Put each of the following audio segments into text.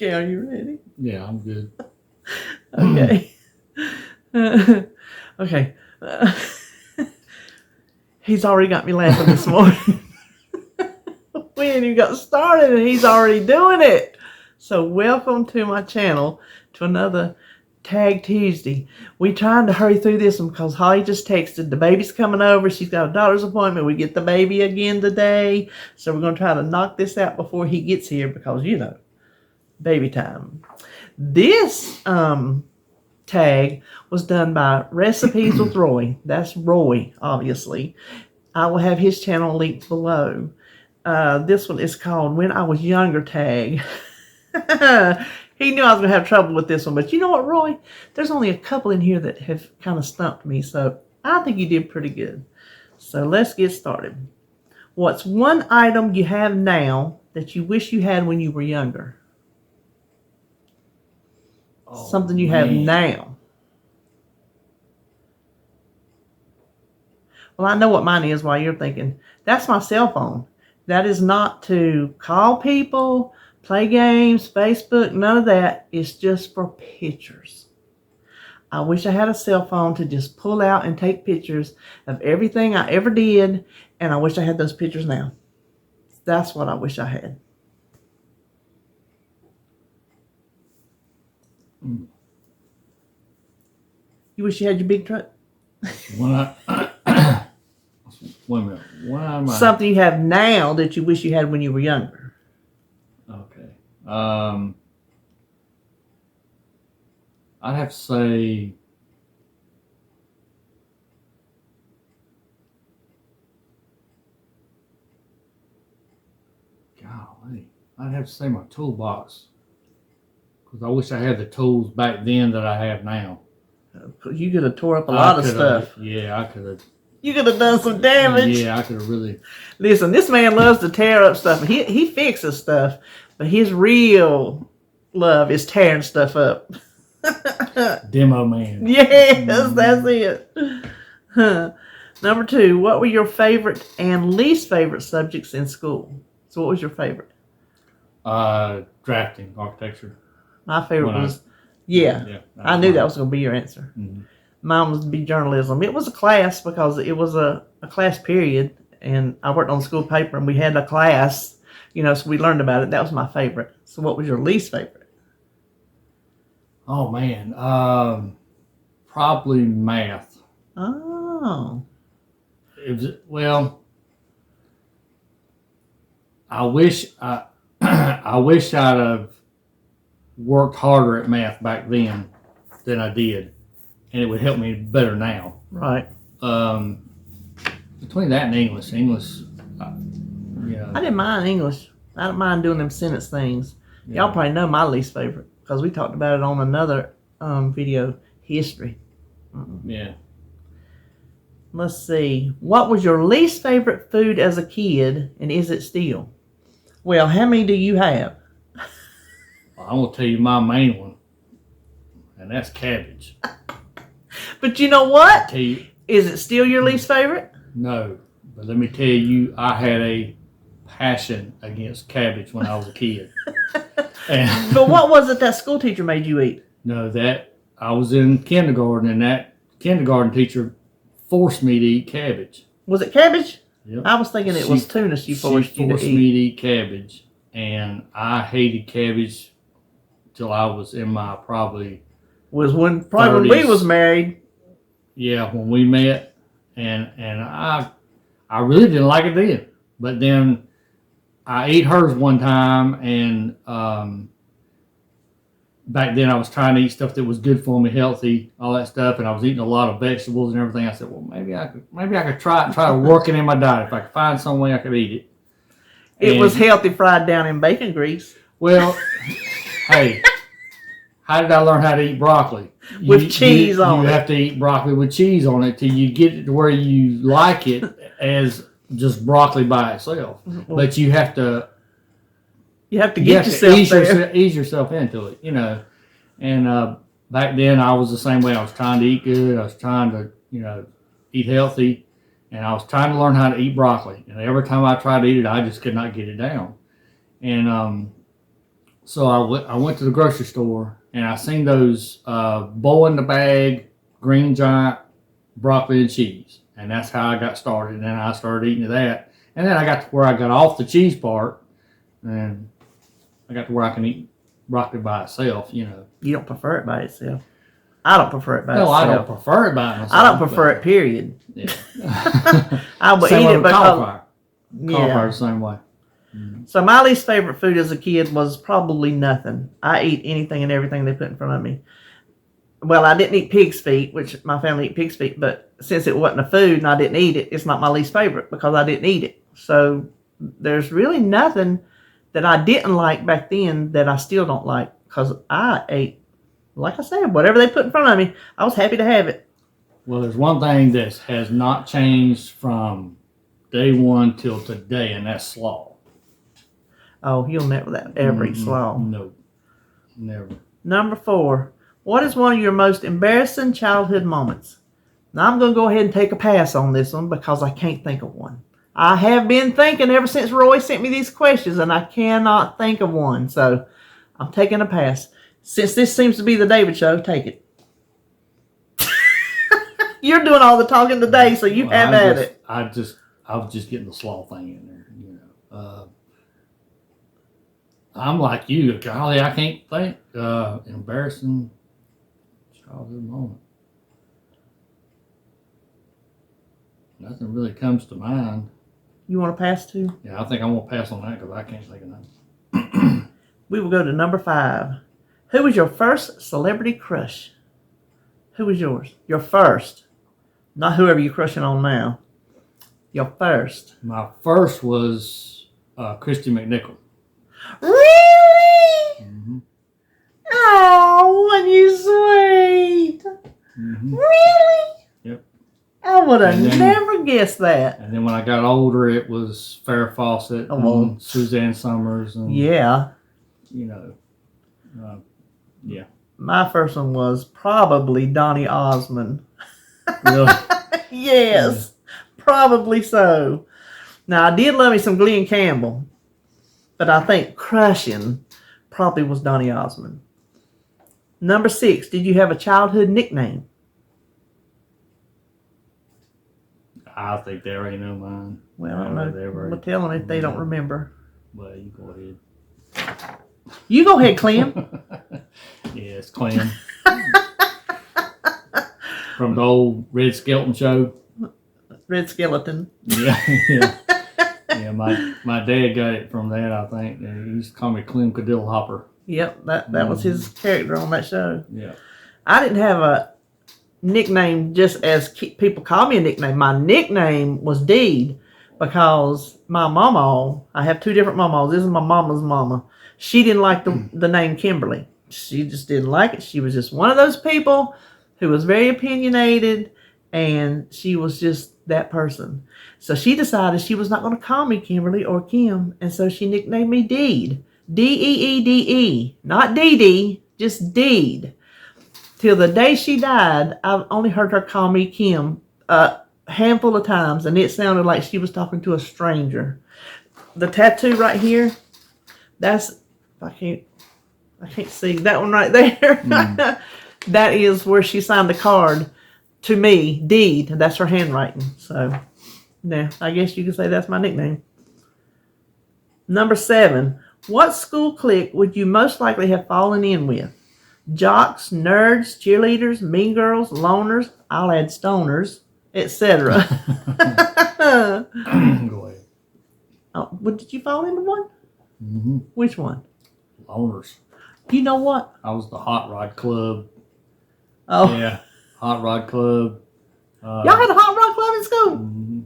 Okay, are you ready? Yeah, I'm good. Okay. Okay. He's already got me laughing this morning. We ain't even got started and he's already doing it. So welcome to my channel to another Tag Tuesday. We trying to hurry through this one because Holly just texted the baby's coming over. She's got a doctor's appointment. We get the baby again today. So we're going to try to knock this out before he gets here because, you know, baby time. This tag was done by Recipes with Roy. That's Roy, obviously. I will have his channel linked below. This one is called When I Was Younger tag. He knew I was going to have trouble with this one, but you know what, Roy? There's only a couple in here that have kind of stumped me, so I think you did pretty good. So let's get started. What's one item you have now that you wish you had when you were younger? Something you have now. Well, I know what mine is while you're thinking. That's my cell phone. That is not to call people, play games, Facebook, none of that. It's just for pictures. I wish I had a cell phone to just pull out and take pictures of everything I ever did, and I wish I had those pictures now. That's what I wish I had. You wish you had your big truck? Wait a minute. Something you have now that you wish you had when you were younger. Okay. I'd have to say golly. I'd have to say my toolbox. Because I wish I had the tools back then that I have now. You could have tore up a lot of stuff. Yeah, I could have. You could have done some damage. Yeah, I could have really. Listen, this man loves to tear up stuff. He fixes stuff, but his real love is tearing stuff up. Demo man. Yes, that's it. Number 2, what were your favorite and least favorite subjects in school? So what was your favorite? Drafting, architecture. My favorite was, I knew that was going to be your answer. Mm-hmm. Mine was to be journalism. It was a class because it was a class period, and I worked on the school paper, and we had a class, you know, so we learned about it. That was my favorite. So what was your least favorite? Oh, man. Probably math. Oh. I wish I'd have worked harder at math back then than I did, and it would help me better now. Right. Between that and English, I didn't mind English. I don't mind doing them sentence things. Yeah. Y'all probably know my least favorite because we talked about it on another video, history. Yeah. Let's see. What was your least favorite food as a kid, and is it still? Well, how many do you have? I'm going to tell you my main one, and that's cabbage. But you know what? Is it still your least favorite? No, but let me tell you, I had a passion against cabbage when I was a kid. But what was it that school teacher made you eat? No, that I was in kindergarten, and that kindergarten teacher forced me to eat cabbage. Was it cabbage? Yep. I was thinking it was tuna she forced you to eat. She forced me to eat cabbage, and I hated cabbage till I was in my probably when 30s. When we was married. Yeah, when we met, and I really didn't like it then. But then I ate hers one time, and back then I was trying to eat stuff that was good for me, healthy, all that stuff, and I was eating a lot of vegetables and everything. I said, well, maybe I could try to work it in my diet. If I could find some way I could eat it. It was healthy, fried down in bacon grease. Well, hey, how did I learn how to eat broccoli? With cheese on it. You have to eat broccoli with cheese on it till you get it to where you like it as just broccoli by itself. But you have to ease yourself into it, you know. And back then I was the same way. I was trying to eat good. I was trying to, you know, eat healthy, and I was trying to learn how to eat broccoli. And every time I tried to eat it, I just could not get it down. And So I went to the grocery store and I seen those bowl in the bag, Green Giant, broccoli and cheese. And that's how I got started. And then I started eating that. And then I got to where I got off the cheese part and I got to where I can eat broccoli by itself, you know. You don't prefer it by itself. I don't prefer it by itself. No, I don't prefer it by myself. I don't prefer it, period. Yeah. I will Same eat way it with cauliflower. because... Cauliflower Yeah. the same way. So my least favorite food as a kid was probably nothing. I eat anything and everything they put in front of me. Well, I didn't eat pig's feet, which my family eat pig's feet, but since it wasn't a food and I didn't eat it, it's not my least favorite because I didn't eat it. So there's really nothing that I didn't like back then that I still don't like because I ate, like I said, whatever they put in front of me, I was happy to have it. Well, there's one thing that has not changed from day one till today, and that's slaw. Oh, you'll never ever eat slaw. No, never. Number 4. What is one of your most embarrassing childhood moments? Now, I'm going to go ahead and take a pass on this one because I can't think of one. I have been thinking ever since Roy sent me these questions, and I cannot think of one. So, I'm taking a pass. Since this seems to be the David show, take it. You're doing all the talking today, so you have at it. I was just getting the slaw thing in there, you know. I'm like you, golly, I can't think. Embarrassing childhood moment. Nothing really comes to mind. You want to pass too? Yeah, I think I'm gonna pass on that because I can't think of nothing. We will go to number 5. Who was your first celebrity crush? Who was yours? Your first. Not whoever you're crushing on now. Your first. My first was Christy McNichol. Really? Mm-hmm. Oh, when you sweet. Mm-hmm. Really? Yep. I would have And then- never guessed that. And then when I got older, it was Farrah Fawcett, and Suzanne Summers, and Yeah. you know, yeah. My first one was probably Donny Osmond. Really? Yes. Probably so. Now, I did love me some Glenn Campbell, but I think crushing probably was Donny Osmond. Number 6, did you have a childhood nickname? I think they already know mine. Well, I don't know. We'll tell them if they don't remember. Well, you go ahead. You go ahead, Clem. Yeah, it's Clem. From the old Red Skelton show. Red Skeleton. Yeah, yeah. Yeah, my dad got it from that, I think. He used to call me Clem Cadillo Hopper. Yep, that was his character on that show. Yeah. I didn't have a nickname just as people call me a nickname. My nickname was Deed because my mama, I have 2 different mamas. This is my mama's mama. She didn't like the name Kimberly. She just didn't like it. She was just one of those people who was very opinionated, and she was just that person. So she decided she was not going to call me Kimberly or Kim, and so she nicknamed me Deed. D-E-E-D-E. Not Dee-Dee, just Deed. Till the day she died, I've only heard her call me Kim a handful of times, and it sounded like she was talking to a stranger. The tattoo right here, that's, I can't see that one right there. That is where she signed the card to me, Deed. That's her handwriting. So, yeah, I guess you could say that's my nickname. Number 7, what school clique would you most likely have fallen in with? Jocks, nerds, cheerleaders, mean girls, loners, I'll add stoners, etc. Go ahead. Oh, well, did you fall into one? Mm-hmm. Which one? Loners. You know what? I was the Hot Rod Club. Oh, Yeah, Hot Rod Club. y'all had a hot rod club in school? Mm-hmm.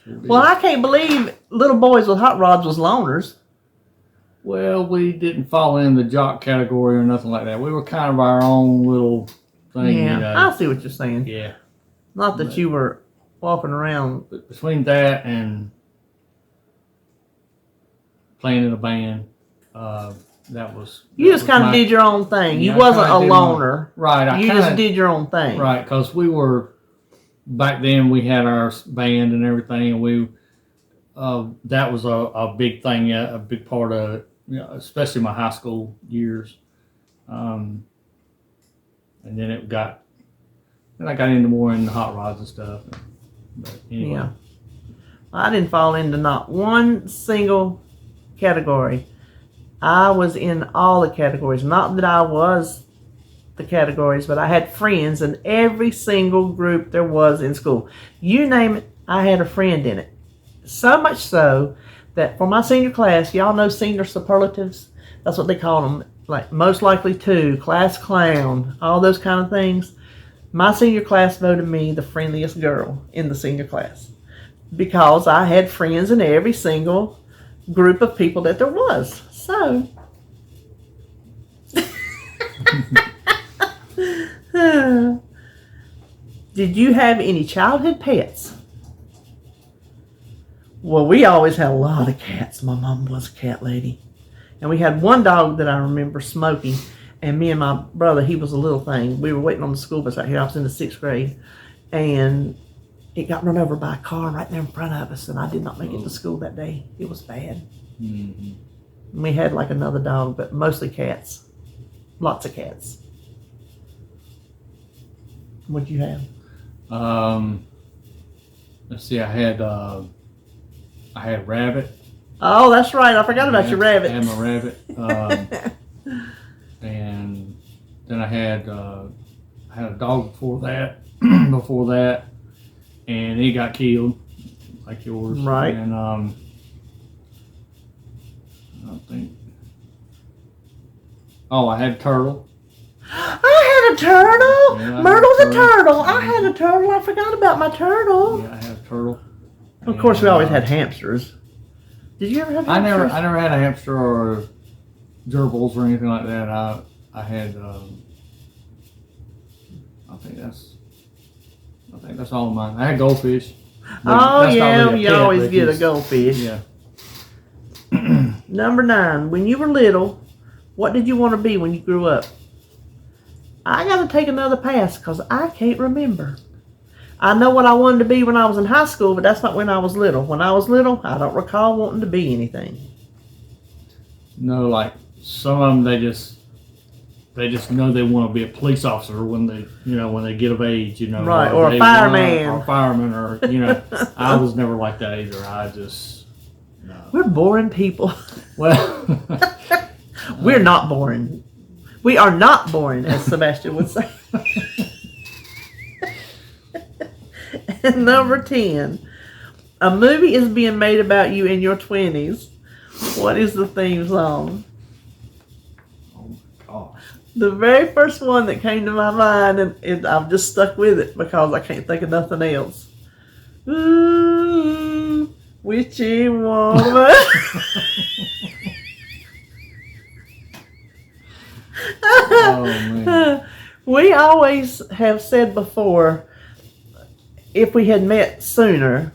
Sure did. Well, I can't believe little boys with hot rods was loners. Well, we didn't fall in the jock category or nothing like that. We were kind of our own little thing, Yeah, you know. I see what you're saying. Yeah. Not that you were walking around. But between that and playing in a band, that was... You just kind of did your own thing. Yeah, You wasn't I a kinda did loner. Right. You just did your own thing. Right, because we were... Back then, we had our band and everything, and we... that was a big thing, a big part of it. Yeah, especially my high school years. And then then I got into more in the hot rods and stuff. But anyway. Yeah. I didn't fall into not one single category. I was in all the categories. Not that I was the categories, but I had friends in every single group there was in school. You name it, I had a friend in it. So much so that for my senior class, y'all know senior superlatives? That's what they call them. Like most likely to, class clown, all those kind of things. My senior class voted me the friendliest girl in the senior class because I had friends in every single group of people that there was. So, did you have any childhood pets? Well, we always had a lot of cats. My mom was a cat lady. And we had one dog that I remember, Smokey. And me and my brother, he was a little thing. We were waiting on the school bus out here. I was in the 6th grade. And it got run over by a car right there in front of us. And I did not make it to school that day. It was bad. Mm-hmm. We had like another dog, but mostly cats. Lots of cats. What'd you have? Let's see. I had rabbit. Oh, that's right. I forgot about your rabbit. I had my rabbit. And then I had a dog before that. And he got killed, like yours. Right. And I don't think. Oh, I had a turtle. I had a turtle. Yeah, Myrtle's a turtle. I had a turtle. I forgot about my turtle. Yeah, I had a turtle. Of course, we always had hamsters. Did you ever have hamsters? I never had a hamster or gerbils or anything like that. I had. I think that's all of mine. I had goldfish. Oh yeah, really you always get a goldfish. Yeah. Number 9. When you were little, what did you want to be when you grew up? I got to take another pass because I can't remember. I know what I wanted to be when I was in high school, but that's not when I was little. When I was little, I don't recall wanting to be anything. No, like some of them, they just know they want to be a police officer when they get of age, Right, or a fireman. Or a fireman, or, I was never like that either. I just, no. We're boring people. Well, we're not boring. We are not boring, as Sebastian would say. And number 10, a movie is being made about you in your 20s. What is the theme song? Oh my gosh. The very first one that came to my mind, and I've just stuck with it because I can't think of nothing else. Ooh, witchy woman. Oh, man. We always have said before, if we had met sooner,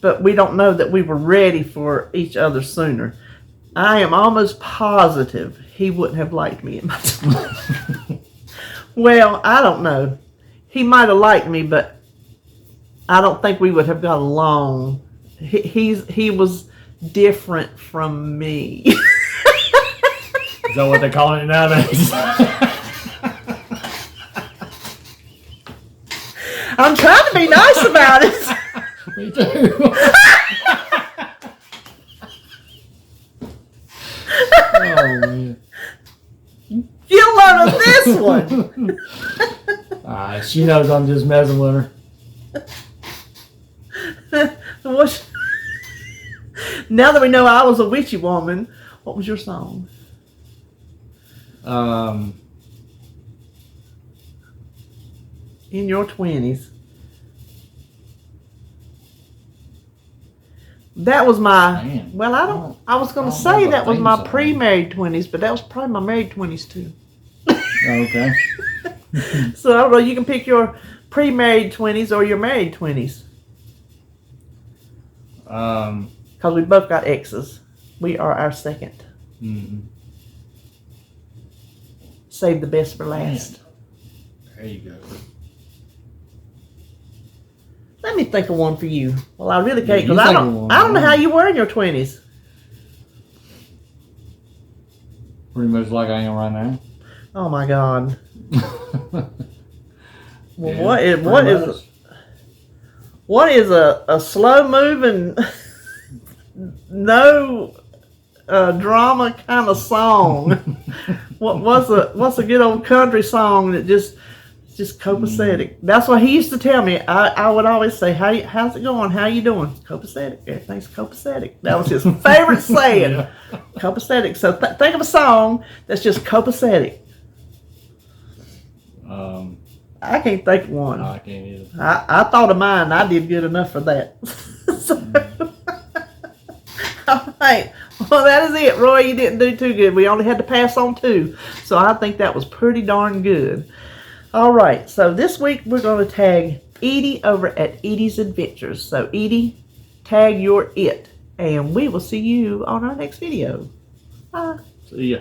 but we don't know that we were ready for each other sooner. I am almost positive he wouldn't have liked me in my 20s. Well, I don't know. He might have liked me, but I don't think we would have got along. He was different from me. Is that what they call it nowadays? I'm trying to be nice about it. Me too. Oh, man. You learn of this one. She knows I'm just messing with her. Now that we know I was a witchy woman, what was your song? In your 20s. That was my, Man. well, I was going to say that was my pre-married 20s, but that was probably my married 20s too. Okay. So I don't know, you can pick your pre-married 20s or your married 20s. Because we both got exes. We are our second. Mm-hmm. Save the best for last. There you go. Let me think of one for you. Well, I really can't Yeah, because I don't know how you were in your 20s. Pretty much like I am right now. Oh my God. Well, Yeah, what is a slow moving, no drama kind of song? what's a good old country song that just copacetic? That's what he used to tell me. I would always say, how's it going? How you doing? Copacetic. Everything's copacetic. That was his favorite saying. Yeah. Copacetic. So think of a song that's just copacetic. I can't think of one. I can't either. I thought of mine. I did good enough for that. So, all right. Well, that is it. Roy, you didn't do too good. We only had to pass on 2. So I think that was pretty darn good. All right. So this week we're going to tag Edie over at Edie's Adventures. So Edie, tag your it. And we will see you on our next video. Bye. See ya.